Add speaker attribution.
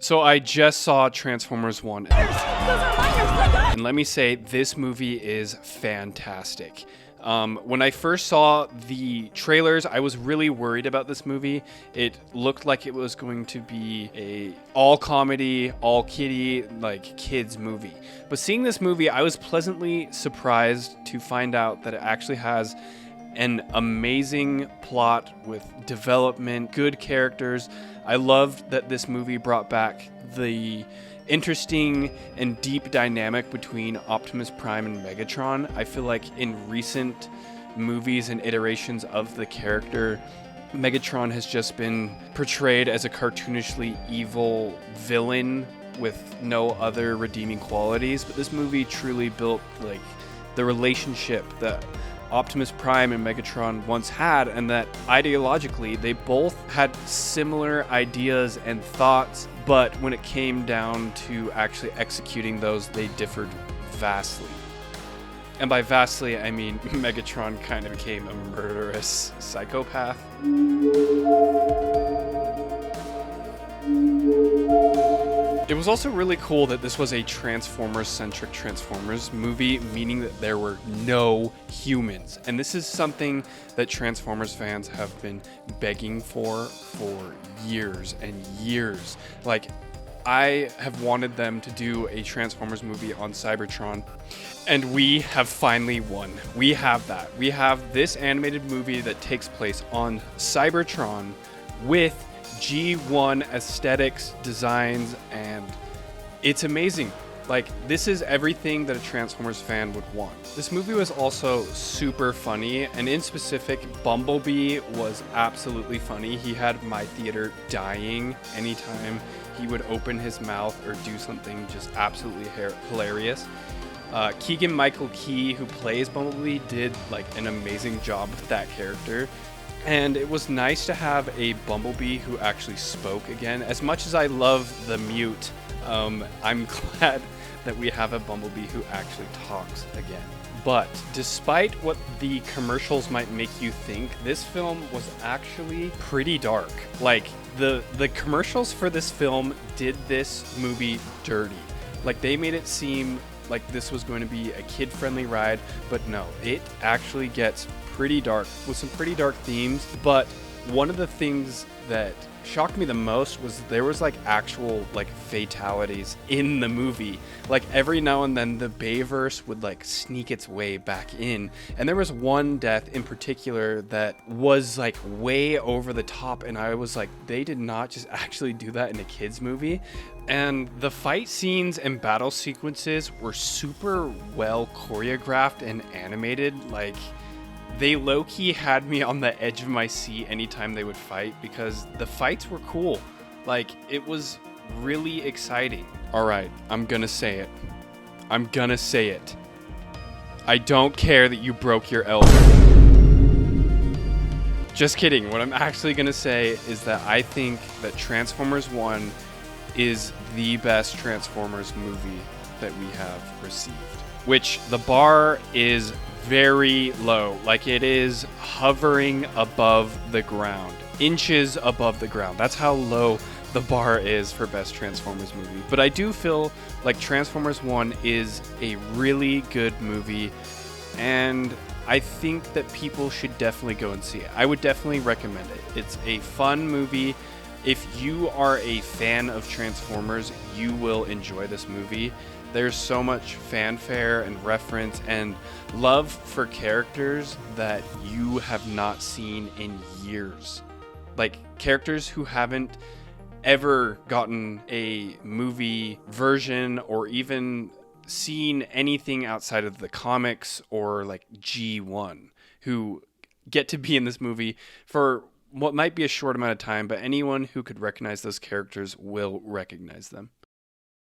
Speaker 1: So I just saw Transformers 1. And let me say, this movie is fantastic. When I first saw the trailers, I was really worried about this movie. It looked like it was going to be a all comedy, all kiddie, like kids movie. But seeing this movie, I was pleasantly surprised to find out that it actually has an amazing plot with development, good characters. I loved that this movie brought back the interesting and deep dynamic between Optimus Prime and Megatron. I feel like in recent movies and iterations of the character, Megatron has just been portrayed as a cartoonishly evil villain with no other redeeming qualities. But this movie truly built like the relationship that Optimus Prime and Megatron once had, and that ideologically they both had similar ideas and thoughts, but when it came down to actually executing those, they differed vastly. And by vastly, I mean Megatron kind of became a murderous psychopath. It was also really cool that this was a Transformers-centric Transformers movie, meaning that there were no humans. And this is something that Transformers fans have been begging for years and years. Like, I have wanted them to do a Transformers movie on Cybertron, and we have finally won. We have that. We have this animated movie that takes place on Cybertron with G1 aesthetics, designs, and it's amazing. Like, this is everything that a Transformers fan would want. This movie was also super funny, and in specific, Bumblebee was absolutely funny. He had my theater dying anytime he would open his mouth or do something just absolutely hilarious. Keegan-Michael Key, who plays Bumblebee, did like an amazing job with that character. And it was nice to have a Bumblebee who actually spoke again. As much as I love the mute, I'm glad that we have a Bumblebee who actually talks again. But despite what the commercials might make you think, this film was actually pretty dark. Like, the commercials for this film did this movie dirty. Like, they made it seem like this was going to be a kid-friendly ride, but no, it actually gets pretty dark with some pretty dark themes. But one of the things that shocked me the most was there was like actual like fatalities in the movie. Like, every now and then the Bayverse would like sneak its way back in, and there was one death in particular that was like way over the top, and I was like, they did not just actually do that in a kids movie. And the fight scenes and battle sequences were super well choreographed and animated. Like, they low-key had me on the edge of my seat anytime they would fight, because the fights were cool. Like, it was really exciting. All right, I'm gonna say it. I'm gonna say it. I don't care that you broke your elbow. Just kidding. What I'm actually gonna say is that I think that Transformers 1 is the best Transformers movie that we have received. Which, the bar is very low. Like, it is hovering above the ground. Inches above the ground. That's how low the bar is for best Transformers movie. But I do feel like Transformers 1 is a really good movie, and I think that people should definitely go and see it. I would definitely recommend it. It's a fun movie. If you are a fan of Transformers, you will enjoy this movie. There's so much fanfare and reference and love for characters that you have not seen in years. Like, characters who haven't ever gotten a movie version or even seen anything outside of the comics or like G1, who get to be in this movie for what might be a short amount of time, but anyone who could recognize those characters will recognize them.